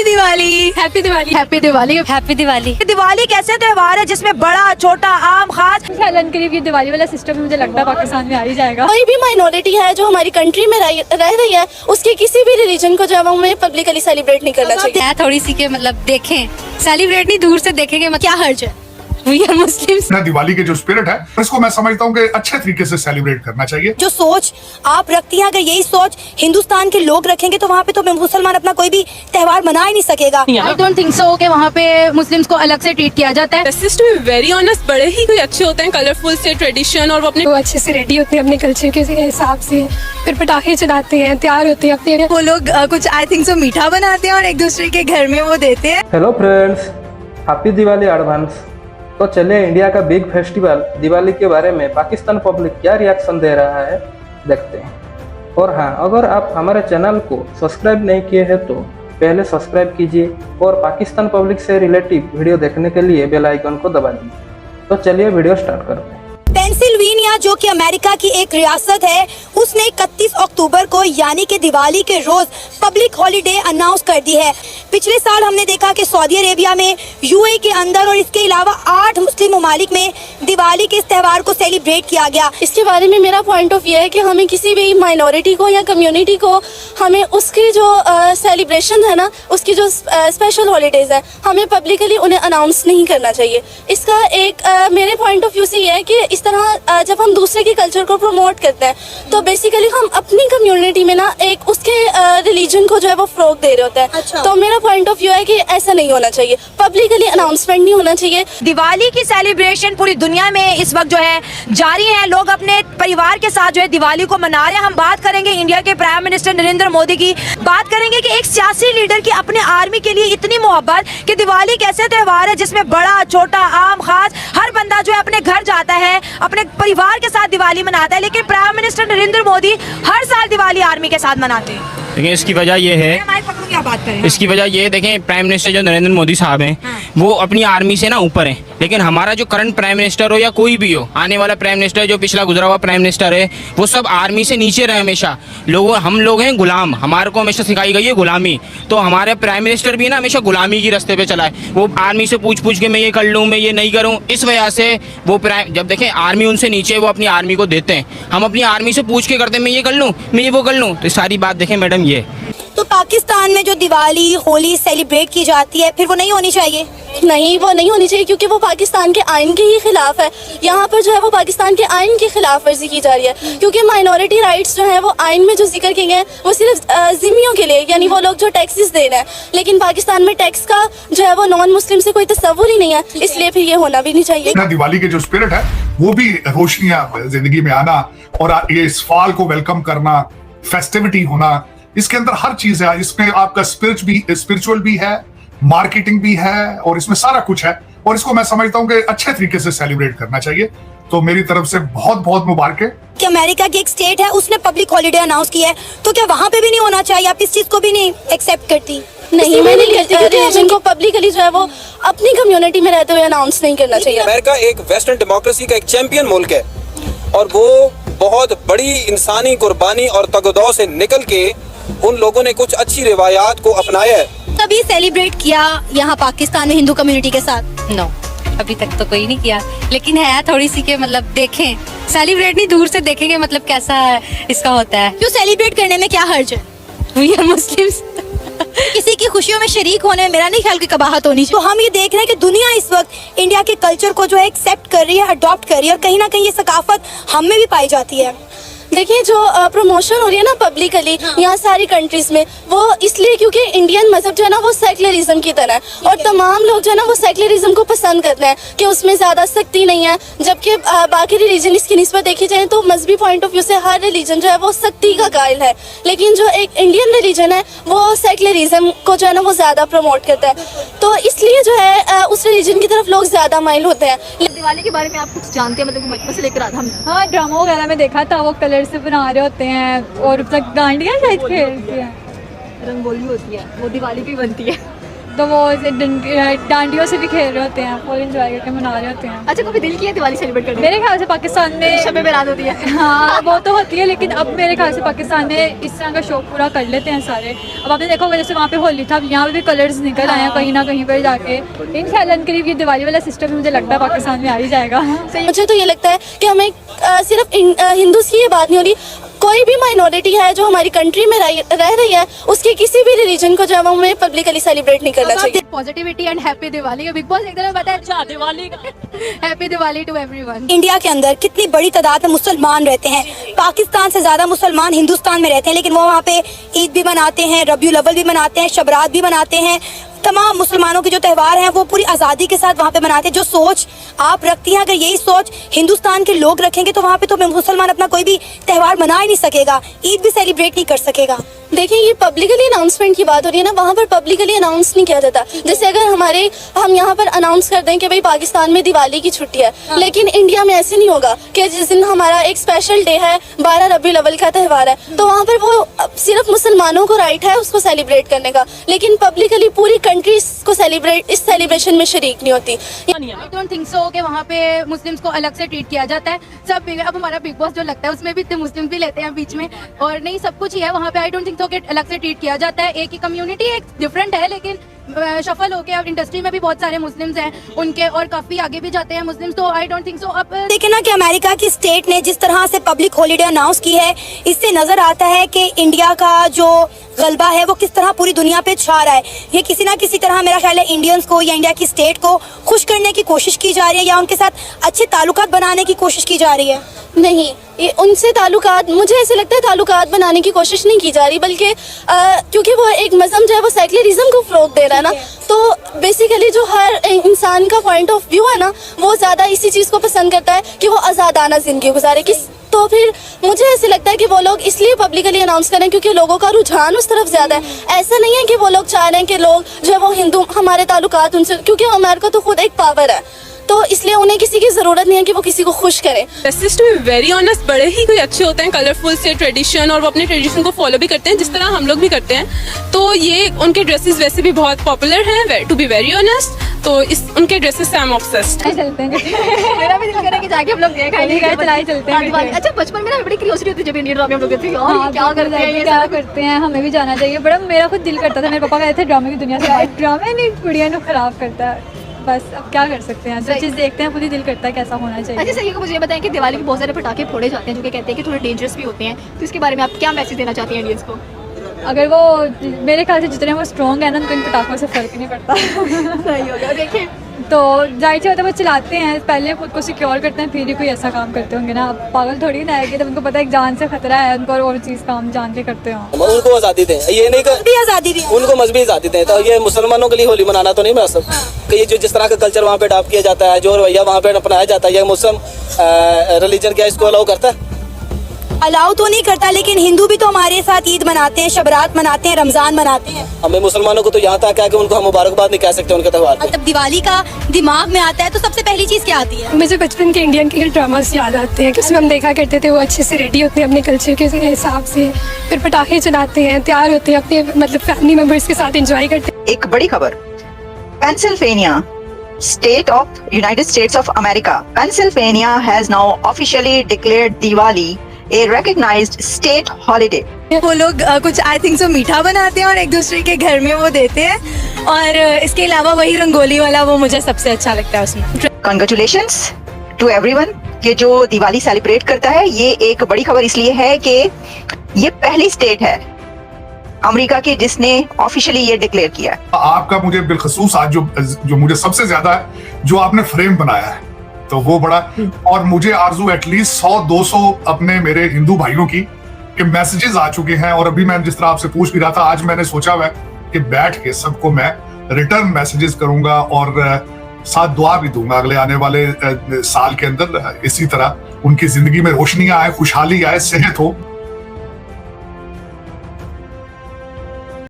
Diwali. Happy Diwali. Happy Diwali. Happy Diwali. Diwali कैसे त्योहार है जिसमें बड़ा छोटा आम खास अल्लाह करीब ये दिवाली वाला सिस्टम मुझे लगता है पाकिस्तान में आ ही जाएगा। कोई भी माइनॉरिटी है जो हमारी कंट्री में रह रही है, उसके किसी भी रिलीजन को जो है हमें पब्लिकली सेलिब्रेट नहीं करना चाहिए। थोड़ी सी के मतलब देखें, सेलिब्रेट नहीं दूर से देखेंगे, क्या हर्ज है। We are Muslims. दिवाली के जो स्पिरिट है इसको मैं समझता हूँ कि अच्छे तरीके से सेलिब्रेट करना चाहिए। जो सोच आप रखती हैं, अगर यही सोच हिंदुस्तान के लोग रखेंगे तो वहाँ पे तो मुसलमान अपना कोई भी त्योहार मना ही नहीं सकेगा। आई डोंट थिंक सो कि वहाँ पे मुस्लिम्स को अलग से ट्रीट किया जाता है। वेरी ऑनेस्ट, बड़े ही कोई अच्छे होते हैं, कलरफुल से ट्रेडिशन, और वो अपने अच्छे से रेडी होते हैं अपने कल्चर के हिसाब से, फिर पटाखे चलाते हैं, तैयार होते हैं अपने। वो लोग कुछ आई थिंक सो मीठा बनाते हैं और एक दूसरे के घर में वो देते हैं। Hello friends, happy Diwali advance. तो चलिए इंडिया का बिग फेस्टिवल दिवाली के बारे में पाकिस्तान पब्लिक क्या रिएक्शन दे रहा है देखते हैं। और हाँ, अगर आप हमारे चैनल को सब्सक्राइब नहीं किए हैं तो पहले सब्सक्राइब कीजिए और पाकिस्तान पब्लिक से रिलेटिव वीडियो देखने के लिए बेल आइकन को दबा दीजिए। तो चलिए वीडियो स्टार्ट करते हैं। पेंसिल्वेनिया जो कि अमेरिका की एक रियासत है, उसने 31 अक्टूबर को यानी कि दिवाली के रोज पब्लिक हॉलिडे अनाउंस कर दी है। पिछले साल हमने देखा कि सऊदी अरेबिया में, यूएई के अंदर और इसके अलावा 8 मुस्लिम ममालिक में दिवाली के इस त्यौहार को सेलिब्रेट किया गया। इसके बारे में मेरा पॉइंट ऑफ व्यू है कि हमें किसी भी माइनॉरिटी को या कम्युनिटी को हमें उसकी जो सेलिब्रेशन है ना, उसकी जो स्पेशल हॉलीडेज है, हमें पब्लिकली उन्हें अनाउंस नहीं करना चाहिए। इसका एक मेरे पॉइंट ऑफ व्यू से ये है कि इस तरह जब हम दूसरे के कल्चर को प्रमोट करते हैं तो बेसिकली हम अपनी कम्युनिटी में ना एक उसके रिलीजन को जो है वो फ्रोग दे रहे होते हैं। अच्छा। तो मेरा पॉइंट ऑफ व्यू है कि ऐसा नहीं होना चाहिए, पब्लिकली अनाउंसमेंट नहीं होना चाहिए। दिवाली की सेलिब्रेशन पूरी दुनिया में इस वक्त जो है जारी है। लोग अपने परिवार के साथ जो है दिवाली को मना रहे हैं। हम बात करेंगे इंडिया के प्राइम मिनिस्टर नरेंद्र मोदी की, बात करेंगे कि एक सियासी लीडर की अपने आर्मी के लिए इतनी मोहब्बत कि दिवाली कैसे त्योहार है जिसमें बड़ा छोटा आम खास हर बंदा जो है अपने घर जाता है, अपने परिवार के साथ दिवाली मनाता है। लेकिन प्राइम मिनिस्टर नरेंद्र मोदी हर साल दिवाली आर्मी के साथ मनाते हैं। लेकिन इसकी वजह यह है, क्या बात करें, इसकी वजह ये देखें, प्राइम मिनिस्टर जो नरेंद्र मोदी साहब हैं, वो अपनी आर्मी से ना ऊपर हैं। लेकिन हमारा जो करंट प्राइम मिनिस्टर हो या कोई भी हो, आने वाला प्राइम मिनिस्टर जो पिछला गुजरा हुआ प्राइम मिनिस्टर है, वो सब आर्मी से नीचे रहे हमेशा। हम लोग हैं गुलाम, हमारे को हमेशा सिखाई गई है गुलामी। तो हमारे प्राइम मिनिस्टर भी ना हमेशा गुलामी की रास्ते पे चला है। वो आर्मी से पूछ पूछ के मैं ये कर लूँ, मैं ये नहीं करूँ, इस वजह से वो जब देखें आर्मी उनसे नीचे, वो अपनी आर्मी को देते हैं। हम अपनी आर्मी से पूछ के करते हैं मैं ये कर लूँ, मैं ये वो कर लूँ। तो सारी बात देखें मैडम ये। तो पाकिस्तान में जो दिवाली होली सेलिब्रेट की जाती है, फिर वो नहीं होनी चाहिए? नहीं, वो नहीं होनी चाहिए क्योंकि वो पाकिस्तान के आइन के ही खिलाफ है। यहाँ पर जो है वो पाकिस्तान के आइन की खिलाफ वर्जी की जा रही है, क्योंकि माइनॉरिटी राइट्स जो है वो आइन में जो जिक्र किए गए वो सिर्फ जिम्मियों के लिए, यानी वो लोग जो टैक्सेस दे रहे हैं। लेकिन पाकिस्तान में टैक्स का जो है वो नॉन मुस्लिम से कोई तस्वुर ही नहीं है, इसलिए फिर ये होना भी नहीं चाहिए। दिवाली के जो स्पिरिट है वो भी रोशनियां जिंदगी में आना और ये इस फाल को वेलकम करना, फेस्टिविटी होना, इसके अंदर हर चीज है। इसमें आपका स्पिरिचुअल भी है, मार्केटिंग भी है, और इसमें सारा कुछ है। और इसको मैं समझता हूँ कि अच्छे तरीके से सेलिब्रेट करना चाहिए। तो मेरी तरफ से बहुत बहुत मुबारक है कि अमेरिका की एक स्टेट है, उसने पब्लिक हॉलिडे अनाउंस किया है, तो क्या वहाँ पे भी नहीं होना चाहिए? आप इस चीज को भी नहीं एक्सेप्ट करती? नहीं, मैं नहीं करती, क्योंकि जिनको पब्लिकली जो है वो अपनी कम्युनिटी में रहते हुए अनाउंस नहीं करना चाहिए। अमेरिका एक वेस्टर्न डेमोक्रेसी का एक चैंपियन मुल्क है और वो बहुत बड़ी इंसानी कुर्बानी और तगदौ से निकल के उन लोगों ने कुछ अच्छी रिवायात को अपनाया है। कभी सेलिब्रेट किया यहाँ पाकिस्तान में हिंदू कम्युनिटी के साथ? नो, अभी तक तो कोई नहीं किया। लेकिन है थोड़ी सी के मतलब देखें, सेलिब्रेट नहीं दूर से देखेंगे मतलब कैसा इसका होता है। क्यों सेलिब्रेट करने में क्या हर्ज है? We are Muslims. किसी की खुशियों में शरीक होने में मेरा नहीं ख्याल की कबाहत होनी चाहिए। तो हम ये देख रहे हैं कि दुनिया इस वक्त इंडिया के कल्चर को जो है एक्सेप्ट कर रही है, अडॉप्ट कर रही है, और कहीं ना कहीं ये सकाफत हम में भी पाई जाती है। देखिए, जो प्रमोशन हो रही है ना पब्लिकली यहाँ सारी कंट्रीज में, वो इसलिए क्योंकि इंडियन मजहब जो है ना वो सेक्युलरिज्म की तरह है, और तमाम लोग जो है ना वो सेक्युलरिज्म को पसंद करते हैं कि उसमें ज़्यादा सख्ती नहीं है। जबकि बाकी रिलीजन इसकी निस्बत देखी जाए तो मजहबी पॉइंट ऑफ व्यू से हर रिलीजन जो है वो सख्ती का कायल है। लेकिन जो एक इंडियन रिलीजन है वो सेक्युलरिज्म को जो है ना वो ज़्यादा प्रमोट करता है, तो इसलिए जो है उस रिलीजन की तरफ लोग ज़्यादा माइल होते हैं। दिवाली के बारे में आप कुछ जानते हैं? मतलब बचपन से लेकर आज हम हाँ ड्रामा वगैरह में देखा था, वो कलर से बना रहे होते हैं और डांडिया शायद खेलते हैं, रंगोली होती है, वो दिवाली भी बनती है। तो वो ऐसे डांडियों से भी खेल रहे होते हैं, फुल एंजॉय करके मना रहे होते हैं। अच्छा, कभी दिल किया दिवाली सेलिब्रेट करने? मेरे ख्याल से पाकिस्तान में शब बारात होती है। हाँ वो तो होती है, लेकिन अब मेरे ख्याल से पाकिस्तान में इस तरह का शौक पूरा कर लेते हैं सारे। अब आपने देखा होगा जैसे वहाँ पे होली था, यहाँ पे भी कलर्स निकल आए हैं कहीं ना कहीं पर जाके। इंशाल्लाह करीब ये दिवाली वाला सिस्टम मुझे लगता है पाकिस्तान में आ ही जाएगा। मुझे तो ये लगता है कि हमें सिर्फ हिंदूज की ये बात नहीं हो रही, कोई भी माइनॉरिटी है जो हमारी कंट्री में रह रही है, उसके किसी भी रिलीजन को जो है हमें पब्लिकली सेलिब्रेट नहीं करना चाहिए। Positivity and happy Diwali. Bigg Boss एक तरह बताया अच्छा दिवाली का happy Diwali to everyone. India के अंदर कितनी बड़ी तादाद में मुसलमान रहते हैं, पाकिस्तान से ज्यादा मुसलमान हिंदुस्तान में रहते हैं, लेकिन वो वहाँ पे ईद भी मनाते हैं, रबियुल अव्वल भी मनाते हैं, शबरात भी मनाते हैं। तमाम मुसलमानों के जो त्यौहार हैं वो पूरी आज़ादी के साथ वहाँ पे मनाते हैं। जो सोच आप रखती हैं, अगर यही सोच हिंदुस्तान के लोग रखेंगे तो वहाँ पे तो मुसलमान अपना कोई भी त्यौहार मना ही नहीं सकेगा, ईद भी सेलिब्रेट नहीं कर सकेगा। देखिए ये पब्लिकली अनाउंसमेंट की बात हो रही है ना, वहाँ पर पब्लिकली अनाउंस नहीं किया जाता। जैसे अगर हम यहाँ पर अनाउंस कर दें कि भाई पाकिस्तान में दिवाली की छुट्टी है, लेकिन इंडिया में ऐसे नहीं होगा कि जिस दिन हमारा एक स्पेशल डे है 12 रबीउल अव्वल का त्यौहार है, तो वहाँ पर वो सिर्फ मुसलमानों को राइट है उसको सेलिब्रेट करने का, लेकिन पब्लिकली पूरी कंट्री को इस सेलिब्रेशन में शरीक नहीं होती। आई डोंट थिंक सो कि वहाँ पे मुस्लिम्स को अलग से ट्रीट किया जाता है। सब अब हमारा बिग बॉस जो लगता है उसमें भी इतने मुस्लिम भी लेते हैं बीच में, और नहीं सब कुछ ही है वहाँ पे। आई डोंट थिंक सो कि अलग से ट्रीट किया जाता है। एक ही कम्युनिटी एक डिफरेंट है, लेकिन शफल होके अब इंडस्ट्री में भी बहुत सारे मुस्लिम्स हैं उनके, और काफी आगे भी जाते हैं मुस्लिम्स, तो आई डोंट थिंक सो। अब देखिए ना कि अमेरिका की स्टेट ने जिस तरह से पब्लिक हॉलीडे अनाउंस की है, इससे नजर आता है कि इंडिया का जो गलबा है वो किस तरह पूरी दुनिया पे छा रहा है। ये किसी ना किसी तरह मेरा ख्याल है इंडियंस को या इंडिया की स्टेट को खुश करने की कोशिश की जा रही है, या उनके साथ अच्छे ताल्लुकात बनाने की कोशिश की जा रही है। नहीं, ये उनसे ताल्लुकात, मुझे ऐसे लगता है ताल्लुकात बनाने की कोशिश नहीं की जा रही, बल्कि क्योंकि वो एक मज़हब जो है वो सेक्युलरिज्म को फ़रोग़ दे रहा है ना, तो बेसिकली जो हर इंसान का पॉइंट ऑफ व्यू है ना, वो ज़्यादा इसी चीज़ को पसंद करता है कि वो आज़ादाना ज़िंदगी गुजारे। तो फिर मुझे ऐसे लगता है कि वो लोग इसलिए पब्लिकली अनाउंस करें क्योंकि लोगों का रुझान उस तरफ ज़्यादा है। ऐसा नहीं है कि वो लोग चाह रहे हैं कि लोग जो है वो हिंदू, हमारे ताल्लुकात उनसे, क्योंकि अमेरिका तो खुद एक पावर है, तो इसलिए उन्हें किसी की ज़रूरत नहीं है कि वो किसी को खुश करें। Dresses to be very honest बड़े ही कोई अच्छे होते हैं, कलरफुल से ट्रेडिशन, और वो अपने ट्रेडिशन को फॉलो भी करते हैं जिस तरह हम लोग भी करते हैं। तो ये उनके ड्रेसेस वैसे भी बहुत पॉपुलर हैं, टू बी वेरी ऑनेस्ट। तो इस उनके ड्रेसेस से आई एम ऑब्सेस्ड। चलते हैं मेरा भी दिल करे कि जाके हम लोग चलते हैं। अच्छा, बचपन में ना बड़ी क्यूरियोसिटी होती है जब इंडियन ड्रामे हम लोग देखते हैं, और क्या करते हैं, क्या करते हैं, हमें भी जाना चाहिए। बड़ा मेरा खुद दिल करता था, मेरे पापा कहते थे ड्रामे की दुनिया से, ड्रामे नहीं कुड़िया को खराब करता है, बस अब क्या कर सकते हैं। जो चीज़ देखते हैं खुद ही दिल करता है कैसा होना चाहिए। अच्छा सही को मुझे बताएं कि दिवाली के बहुत सारे पटाखे फोड़े जाते हैं जो कि कहते हैं कि थोड़े डेंजरस भी होते हैं, तो इसके बारे में आप क्या मैसेज देना चाहती हैं इंडियंस को? अगर वो मेरे ख्याल से जितने वो स्ट्रॉन्ग है ना, उनको इन पटाखों से फर्क नहीं पड़ता। सही होगा। देखिए तो जाहिर सी होता है वो चलाते हैं, पहले खुद को सिक्योर करते हैं, फिर ही कोई ऐसा काम करते होंगे ना। अब पागल थोड़ी ना है कि जब उनको पता है एक जान से खतरा है उनको, और चीज़ काम जान के करते हो। उनको आज़ादी दें, ये नहीं कर आज़ादी दी, उनको मजहबी आज़ादी दें। तो ये मुसलमानों के लिए होली मनाना तो नहीं मुनासिब कि ये जो जिस तरह का कल्चर वहाँ पे अडॉप्ट किया जाता है, जो रवैया वहाँ पे अपनाया जाता है, ये मुस्लिम रिलीजन क्या इसको अलाउ करता है? अलाउ तो नहीं करता, लेकिन हिंदू भी तो हमारे साथ ईद मनाते हैं, शबरात मनाते हैं, रमजान मनाते हैं। हमें मुसलमानों को तो यहाँ तक है कि उनको हम मुबारकबाद नहीं कह सकते उनके त्यौहार पे। जब दिवाली का दिमाग में आता है तो सबसे पहली चीज़ क्या आती है? मुझे बचपन के इंडियन के ड्रामास याद आते हैं कि उसमें हम देखा करते थे, वो अच्छे से रेडी होते हैं अपने कल्चर के हिसाब से, फिर पटाखे चलाते हैं, तैयार होते हैं, अपने मतलब फैमिली मेम्बर्स के साथ एंजॉय करते हैं। एक बड़ी खबर, Pennsylvania state of United states of America, Pennsylvania has now officially declared Diwali a recognized state holiday. वो लोग कुछ आई थिंक सो मीठा बनाते हैं और एक दूसरे के घर में वो देते हैं, और इसके अलावा वही रंगोली वाला वो मुझे सबसे अच्छा लगता है उसमें। Congratulations to everyone कि जो दिवाली सेलिब्रेट करता है। ये एक बड़ी खबर इसलिए है कि ये पहली स्टेट है अमेरिका की जिसने ऑफिशियली ये डिक्लेयर किया है। आपका मुझे बिलखसूस आज जो मुझे सबसे ज्यादा जो आपने फ्रेम बनाया है, तो वो बड़ा, और मुझे आरजू एटलीस्ट 100-200 अपने मेरे हिंदू भाइयों की कि मैसेजेस आ चुके हैं। और अभी मैं जिस तरह आपसे पूछ भी रहा था, आज मैंने सोचा हुआ कि बैठ के सबको मैं रिटर्न मैसेजेस करूंगा और साथ दुआ भी दूंगा अगले आने वाले साल के अंदर इसी तरह उनकी जिंदगी में रोशनियां आए, खुशहाली आए, सेहत हो।